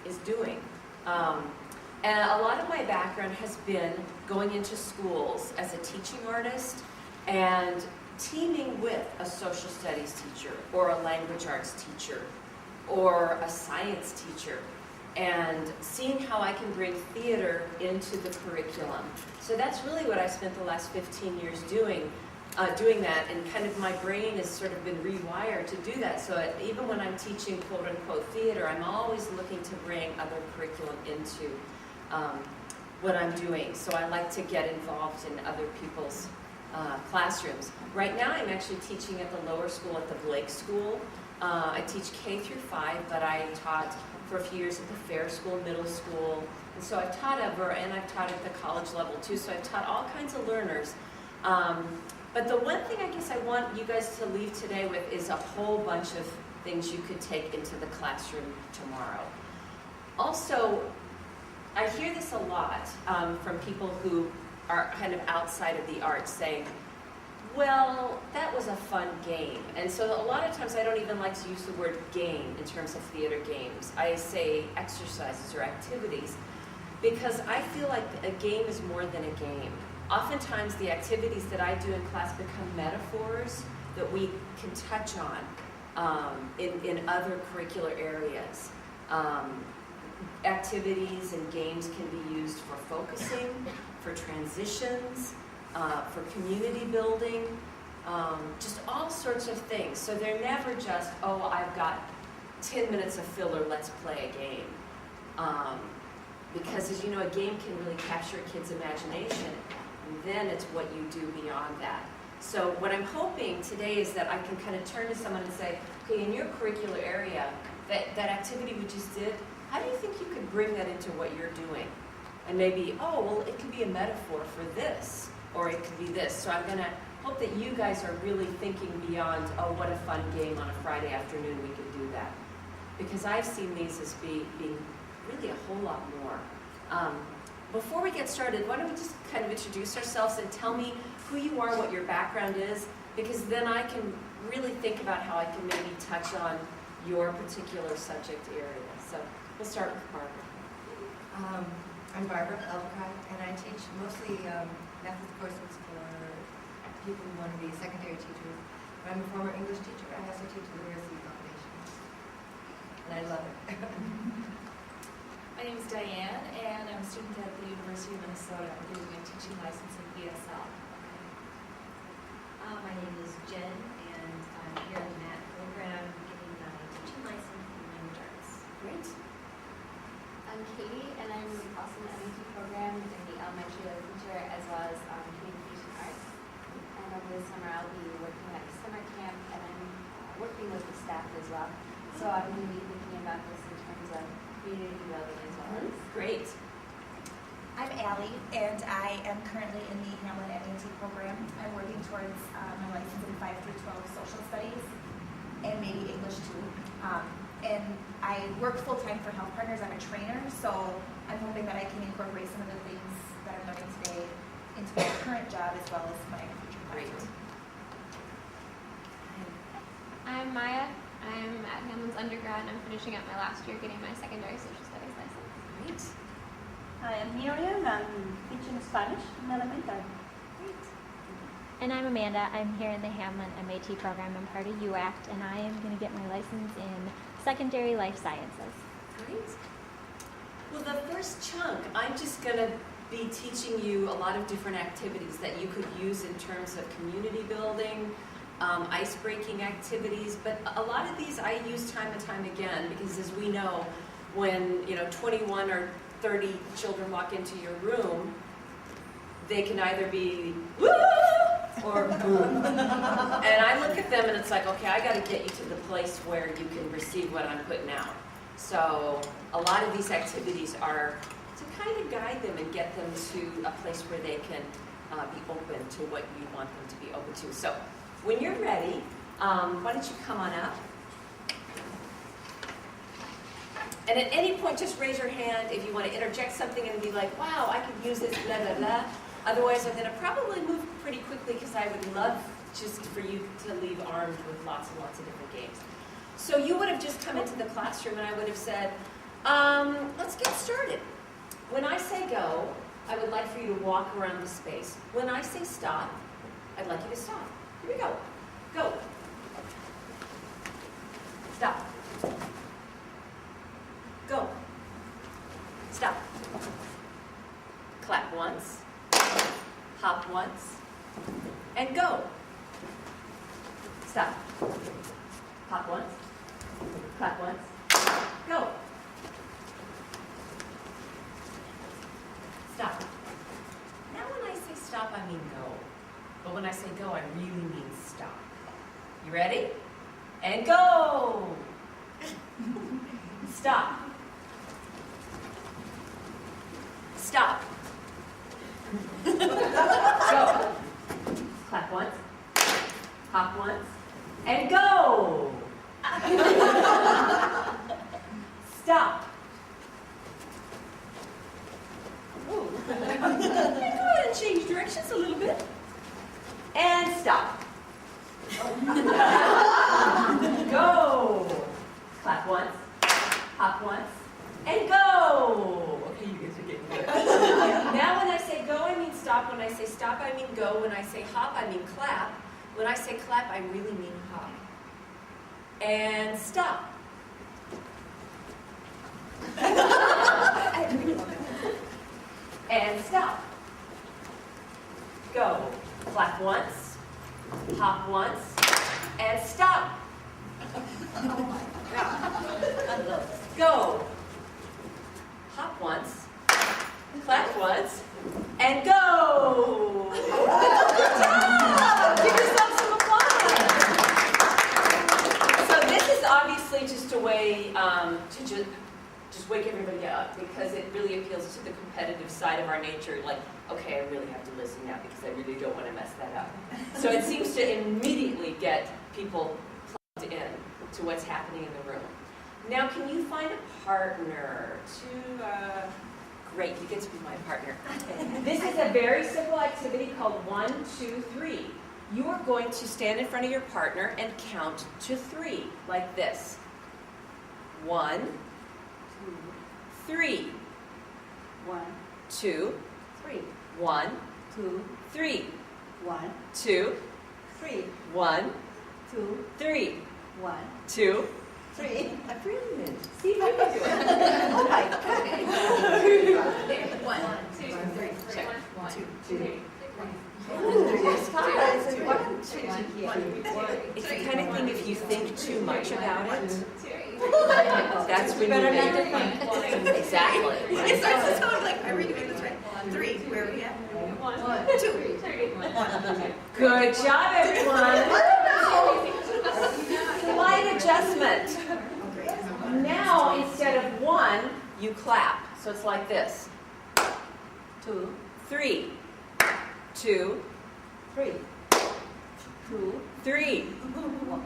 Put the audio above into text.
is doing. And a lot of my background has been going into schools as a teaching artist and teaming with a social studies teacher or a language arts teacher or a science teacher and seeing how I can bring theater into the curriculum. So that's really what I spent the last 15 years doing that, and kind of my brain has sort of been rewired to do that. So even when I'm teaching quote-unquote theater, I'm always looking to bring other curriculum into what I'm doing. So I like to get involved in other people's classrooms. Right now I'm actually teaching at the lower school, at the Blake School. I teach K through 5, but I taught for a few years at the Fair School, middle school. And so I've taught and I've taught at the college level too. So I've taught all kinds of learners. But the one thing I guess I want you guys to leave today with is a whole bunch of things you could take into the classroom tomorrow. Also, I hear this a lot from people who are kind of outside of the arts saying, well, that was a fun game. And so a lot of times I don't even like to use the word game in terms of theater games. I say exercises or activities because I feel like a game is more than a game. Oftentimes the activities that I do in class become metaphors that we can touch on in other curricular areas. Activities and games can be used for focusing, for transitions, for community building, just all sorts of things. So they're never just, oh, I've got 10 minutes of filler, let's play a game. Because as you know, a game can really capture a kid's imagination, and then it's what you do beyond that. So what I'm hoping today is that I can kind of turn to someone and say, okay, in your curricular area, that activity we just did, how do you think you could bring that into what you're doing? And maybe, oh, well, it could be a metaphor for this, or it could be this. So I'm going to hope that you guys are really thinking beyond, oh, what a fun game on a Friday afternoon, we could do that. Because I've seen these as being really a whole lot more. Before we get started, why don't we just kind of introduce ourselves and tell me who you are, what your background is, because then I can really think about how I can maybe touch on your particular subject area. So we'll start with Barbara. I'm Barbara Elcott, and I teach mostly methods courses for people who want to be secondary teachers. But I'm a former English teacher. I also teach literacy foundations, and I love it. My name is Diane, and I'm a student at the University of Minnesota. I'm getting my teaching license in ESL. My name is Jen, and I'm here in the MAT program getting my teaching license in language arts. Great. I'm Katie, and I'm also in the MET program in the elementary literature as well as communication arts. And over the summer I'll be working at a summer camp, and I'm working with the staff as well. So I'm going to be thinking about this in terms of community building as well. Great. I'm Allie, and I am currently in the Hamlin MET program. I'm working towards my license in 5 through 12 social studies and maybe English too. And I work full-time for Health Partners. I'm a trainer, so I'm hoping that I can incorporate some of the things that I'm learning today into my current job as well as my future Great. classroom. I'm Maya. I'm at Hamlin's undergrad, and I'm finishing up my last year getting my secondary social studies license. Great. Hi, I'm Miriam. I'm teaching Spanish in elementary. Great. And I'm Amanda. I'm here in the Hamlin MAT program. I'm part of UACT, and I am going to get my license in secondary life sciences. Great. Well, the first chunk, I'm just going to be teaching you a lot of different activities that you could use in terms of community building, ice-breaking activities, but a lot of these I use time and time again because, as we know, when 21 or 30 children walk into your room, they can either be woo or boom. And I look at them and it's like, okay, I got to get you to the place where you can receive what I'm putting out. So a lot of these activities are to kind of guide them and get them to a place where they can be open to what you want them to be open to. So when you're ready, why don't you come on up? And at any point, just raise your hand if you want to interject something and be like, wow, I could use this, blah, blah, blah. Otherwise, I'm going to probably move pretty quickly because I would love just for you to leave armed with lots and lots of different games. So you would have just come into the classroom and I would have said, Let's get started. When I say go, I would like for you to walk around the space. When I say stop, I'd like you to stop. Here we go. Go. Stop. Go. Stop. Clap once. Hop once. And go. Stop. Hop once. Clap once. Go. Stop. Now when I say stop, I mean go. But when I say go, I really mean stop. You ready? And go! Stop. Stop. Go. Clap once. Hop once. And go! Stop. Ooh. Go ahead and change directions a little bit. And stop. Go. Clap once. Hop once. And go. Okay, you guys are getting good. Now when I say go, I mean stop. When I say stop, I mean go. When I say hop, I mean clap. When I say clap, I really mean hop. And stop. And stop. Go. Clap once. Hop once. And stop. Oh my God. I love this. Go. Hop once. Clap once. And go. Good job. Give yourself some applause. So this is obviously just a way to just wake everybody up, because it really appeals to the competitive side of our nature. Like, okay, I really have to listen now because I really don't want to mess that up. So it seems to immediately get people plugged in to what's happening in the room. Now, can you find a partner to, great, you get to be my partner. This is a very simple activity called 1, 2, 3. You are going to stand in front of your partner and count to 3, like this. 1, 2, 3. 1, 2, 3. 1, 2, 3. 1, 2, 3. 1, 2, 3. 1, 2, 3. Brilliant. See how you do it. Oh my God. 1, 2, 3. Check. 1, 2, 3. It's It's the kind of thing, if you think too much about it, that's when you better make not it fun. Exactly. It starts to sound like, are we doing this right? 3, where are we at? 1, 2, 1. Good job, everyone. Slight adjustment. Now, instead of 1, you clap. So it's like this. 2, 3, 2, 3. 2, 3. 1.